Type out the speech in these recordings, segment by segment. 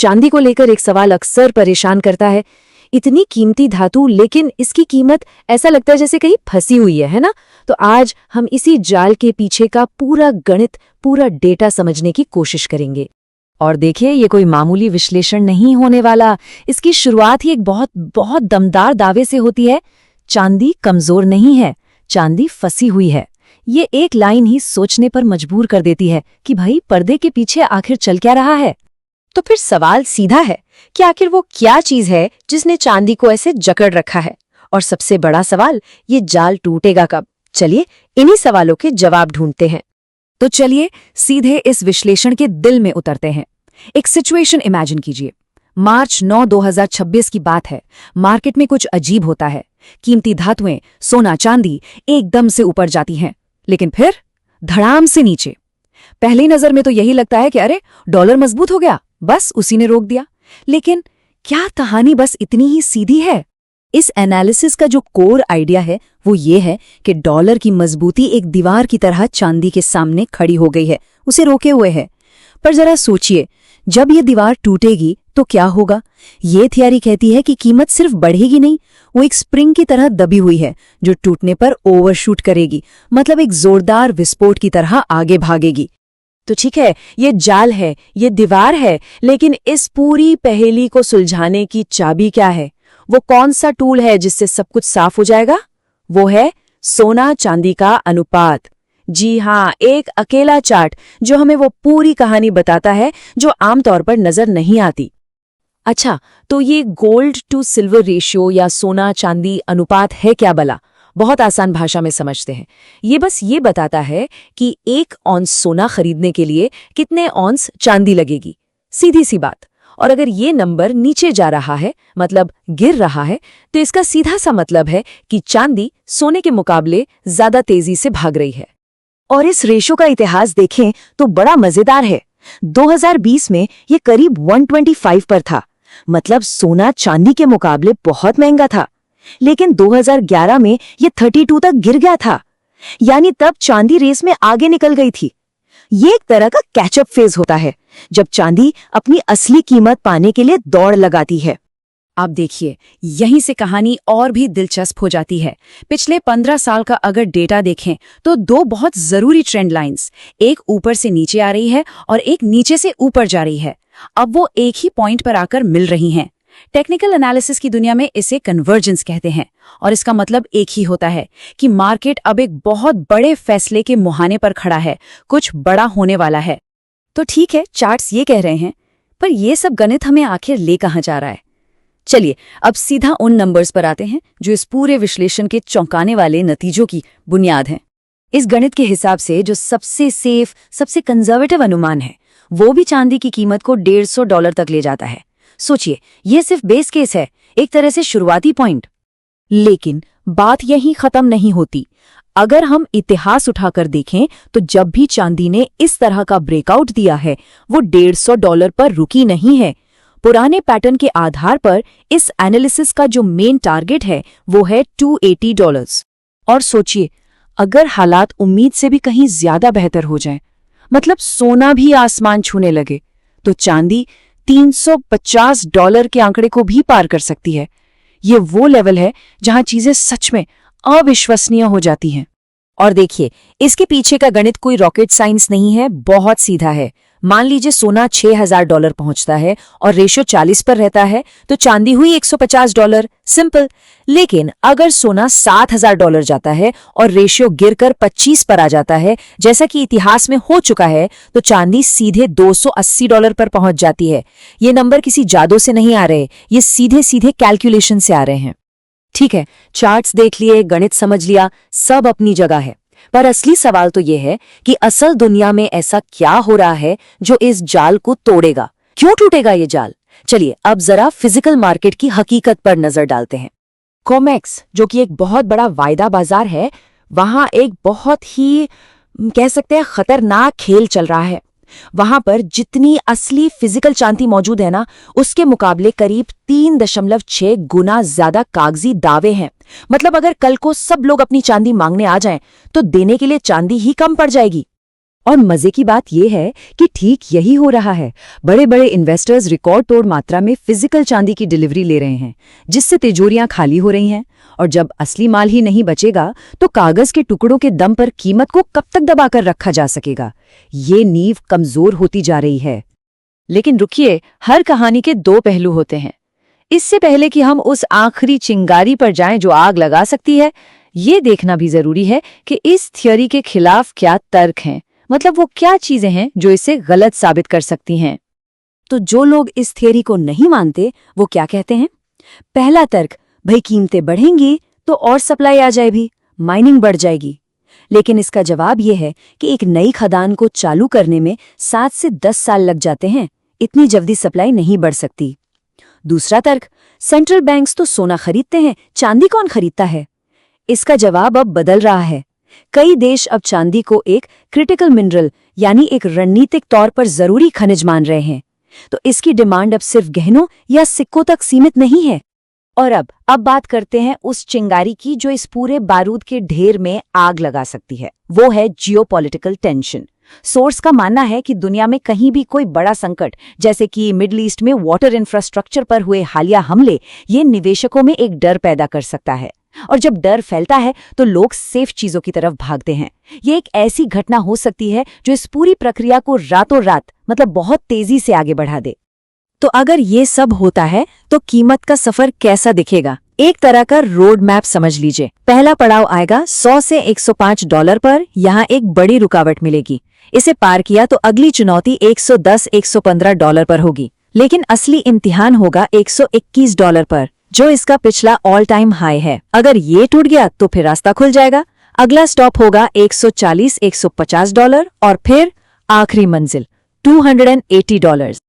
चांदी को लेकर एक सवाल अक्सर परेशान करता है। इतनी कीमती धातु, लेकिन इसकी कीमत ऐसा लगता है जैसे कहीं फंसी हुई है ना? तो आज हम इसी जाल के पीछे का पूरा गणित, पूरा डेटा समझने की कोशिश करेंगे। और देखिए, ये कोई मामूली विश्लेषण नहीं होने वाला। इसकी शुरुआत ही एक बहुत बहुत दमदार दावे से होती है। चांदी कमजोर नहीं है, चांदी फंसी हुई है। ये एक लाइन ही सोचने पर मजबूर कर देती है कि भाई, पर्दे के पीछे आखिर चल क्या रहा है। तो फिर सवाल सीधा है कि आखिर वो क्या चीज है जिसने चांदी को ऐसे जकड़ रखा है? और सबसे बड़ा सवाल, ये जाल टूटेगा कब? चलिए इन्हीं सवालों के जवाब ढूंढते हैं। तो चलिए सीधे इस विश्लेषण के दिल में उतरते हैं। एक सिचुएशन इमेजिन कीजिए। मार्च 9, 2026 की बात है। मार्केट में कुछ अजीब होता है। कीमती धातुएं, सोना चांदी एकदम से ऊपर जाती हैं, लेकिन फिर धड़ाम से नीचे। पहली नजर में तो यही लगता है कि अरे, डॉलर मजबूत हो गया, बस उसी ने रोक दिया। लेकिन क्या कहानी बस इतनी ही सीधी है? इस एनालिसिस का जो कोर आइडिया है वो ये है कि डॉलर की मजबूती एक दीवार की तरह चांदी के सामने खड़ी हो गई है, उसे रोके हुए है। पर जरा सोचिए, जब ये दीवार टूटेगी तो क्या होगा? ये थियरी कहती है कि कीमत सिर्फ बढ़ेगी नहीं, वो एक स्प्रिंग की तरह दबी हुई है जो टूटने पर ओवरशूट करेगी, मतलब एक जोरदार विस्फोट की तरह आगे भागेगी। तो ठीक है, ये जाल है, ये दीवार है, लेकिन इस पूरी पहेली को सुलझाने की चाबी क्या है? वो कौन सा टूल है जिससे सब कुछ साफ हो जाएगा? वो है सोना चांदी का अनुपात। जी हाँ, एक अकेला चार्ट जो हमें वो पूरी कहानी बताता है जो आमतौर पर नजर नहीं आती। अच्छा, तो ये गोल्ड टू सिल्वर रेशियो या सोना चांदी अनुपात है क्या भला? बहुत आसान भाषा में समझते हैं। ये बस ये बताता है कि 1 औंस सोना खरीदने के लिए कितने औंस चांदी लगेगी। सीधी सी बात। और अगर ये नंबर नीचे जा रहा है, मतलब गिर रहा है, तो इसका सीधा सा मतलब है कि चांदी सोने के मुकाबले ज्यादा तेजी से भाग रही है। और इस रेशो का इतिहास देखें तो बड़ा मजेदार है। 2020 में ये करीब 125 पर था, मतलब सोना चांदी के मुकाबले बहुत महंगा था। लेकिन 2011 में ये 32 तक गिर गया था, यानी तब चांदी रेस में आगे निकल गई थी। ये एक तरह का कैचअप फेज होता है, जब चांदी अपनी असली कीमत पाने के लिए दौड़ लगाती है। अब देखिए, यहीं से कहानी और भी दिलचस्प हो जाती है। पिछले 15 साल का अगर डेटा देखें तो 2 बहुत जरूरी ट्रेंड लाइंस, एक ऊपर से नीचे आ रही है और एक नीचे से ऊपर जा रही है। अब वो एक ही पॉइंट पर आकर मिल रही हैं। टेक्निकल एनालिसिस की दुनिया में इसे कन्वर्जेंस कहते हैं, और इसका मतलब एक ही होता है कि मार्केट अब एक बहुत बड़े फैसले के मुहाने पर खड़ा है, कुछ बड़ा होने वाला है। तो ठीक है, चार्ट्स ये कह रहे हैं, पर ये सब गणित हमें आखिर ले कहां जा रहा है? चलिए अब सीधा उन नंबर्स पर आते हैं जो इस पूरे विश्लेषण के चौंकाने वाले नतीजों की बुनियाद हैं। इस गणित के हिसाब से जो सबसे सेफ, सबसे कंजर्वेटिव अनुमान है, वो भी चांदी की कीमत को $150 तक ले जाता है। सोचिए, ये सिर्फ बेस केस है, एक तरह से शुरुआती पॉइंट। लेकिन बात यहीं खत्म नहीं होती। अगर हम इतिहास उठाकर देखें तो जब भी चांदी ने इस तरह का ब्रेकआउट दिया है, वो $150 पर रुकी नहीं है। पुराने पैटर्न के आधार पर इस एनालिसिस का जो मेन टारगेट है वो है $280। और सोचिए, अगर हालात उम्मीद से भी कहीं ज्यादा बेहतर हो जाएं, मतलब सोना भी आसमान छूने लगे, तो चांदी $350 के आंकड़े को भी पार कर सकती है। ये वो लेवल है जहां चीजें सच में अविश्वसनीय हो जाती हैं। और देखिए, इसके पीछे का गणित कोई रॉकेट साइंस नहीं है, बहुत सीधा है। मान लीजिए सोना $6000 पहुंचता है और रेशो 40 पर रहता है, तो चांदी हुई $150। सिंपल। लेकिन अगर सोना $7000 जाता है और रेशियो गिरकर 25 पर आ जाता है, जैसा कि इतिहास में हो चुका है, तो चांदी सीधे $280 पर पहुंच जाती है। ये नंबर किसी जादू से नहीं आ रहे, ये सीधे सीधे कैलकुलेशन से आ रहे हैं। ठीक है, चार्ट्स देख लिए, गणित समझ लिया, सब अपनी जगह है। पर असली सवाल तो ये है कि असल दुनिया में ऐसा क्या हो रहा है जो इस जाल को तोड़ेगा? क्यों टूटेगा ये जाल? चलिए अब जरा फिजिकल मार्केट की हकीकत पर नजर डालते हैं। कॉमेक्स, जो कि एक बहुत बड़ा वायदा बाजार है, वहां एक बहुत ही कह सकते हैं खतरनाक खेल चल रहा है। वहां पर जितनी असली फिजिकल चांदी मौजूद है ना, उसके मुकाबले करीब 3.6 गुना ज्यादा कागजी दावे हैं। मतलब अगर कल को सब लोग अपनी चांदी मांगने आ जाएं, तो देने के लिए चांदी ही कम पड़ जाएगी। और मजे की बात यह है कि ठीक यही हो रहा है। बड़े बड़े इन्वेस्टर्स रिकॉर्ड तोड़ मात्रा में फिजिकल चांदी की डिलीवरी ले रहे हैं, जिससे तिजोरियां खाली हो रही हैं। और जब असली माल ही नहीं बचेगा तो कागज के टुकड़ों के दम पर कीमत को कब तक दबाकर रखा जा सकेगा? ये नींव कमजोर होती जा रही है। लेकिन रुकिए, हर कहानी के दो पहलू होते हैं। इससे पहले कि हम उस आखिरी चिंगारी पर जाएं जो आग लगा सकती है, ये देखना भी जरूरी है कि इस थियोरी के खिलाफ क्या तर्क हैं। मतलब वो क्या चीजें हैं जो इसे गलत साबित कर सकती हैं। तो जो लोग इस थियोरी को नहीं मानते वो क्या कहते हैं? पहला तर्क, भाई कीमतें बढ़ेंगी तो और सप्लाई आ जाए भी, माइनिंग बढ़ जाएगी। लेकिन इसका जवाब यह है कि एक नई खदान को चालू करने में 7 से 10 साल लग जाते हैं, इतनी जल्दी सप्लाई नहीं बढ़ सकती। दूसरा तर्क, सेंट्रल बैंक्स तो सोना खरीदते हैं, चांदी कौन खरीदता है? इसका जवाब अब बदल रहा है। कई देश अब चांदी को एक क्रिटिकल मिनरल यानी एक रणनीतिक तौर पर जरूरी खनिज मान रहे हैं। तो इसकी डिमांड अब सिर्फ गहनों या सिक्कों तक सीमित नहीं है। और अब बात करते हैं उस चिंगारी की जो इस पूरे बारूद के ढेर में आग लगा सकती है। वो है जियोपॉलिटिकल टेंशन। सोर्स का मानना है कि दुनिया में कहीं भी कोई बड़ा संकट, जैसे कि मिडिल ईस्ट में वाटर इंफ्रास्ट्रक्चर पर हुए हालिया हमले, ये निवेशकों में एक डर पैदा कर सकता है। और जब डर फैलता है तो लोग सेफ चीजों की तरफ भागते हैं। ये एक ऐसी घटना हो सकती है जो इस पूरी प्रक्रिया को रातों रात मतलब बहुत तेजी से आगे बढ़ा दे। तो अगर ये सब होता है तो कीमत का सफर कैसा दिखेगा? एक तरह का रोड मैप समझ लीजिए। पहला पड़ाव आएगा 100 से $105 पर। यहाँ एक बड़ी रुकावट मिलेगी। इसे पार किया तो अगली चुनौती $110-115 पर होगी। लेकिन असली इम्तिहान होगा $121 पर, जो इसका पिछला ऑल टाइम हाई है। अगर ये टूट गया तो फिर रास्ता खुल जाएगा। अगला स्टॉप होगा $140-150 और फिर आखिरी मंजिल $280।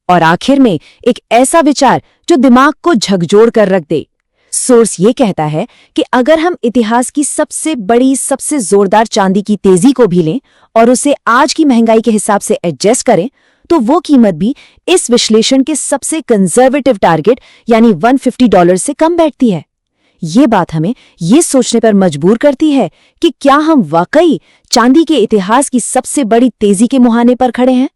और आखिर में एक ऐसा विचार जो दिमाग को झकझोर कर रख दे। सोर्स ये कहता है कि अगर हम इतिहास की सबसे बड़ी, सबसे जोरदार चांदी की तेजी को भी लें और उसे आज की महंगाई के हिसाब से एडजस्ट करें, तो वो कीमत भी इस विश्लेषण के सबसे कंजर्वेटिव टारगेट यानी $150 से कम बैठती है। ये बात हमें ये सोचने पर मजबूर करती है कि क्या हम वाकई चांदी के इतिहास की सबसे बड़ी तेजी के मुहाने पर खड़े हैं।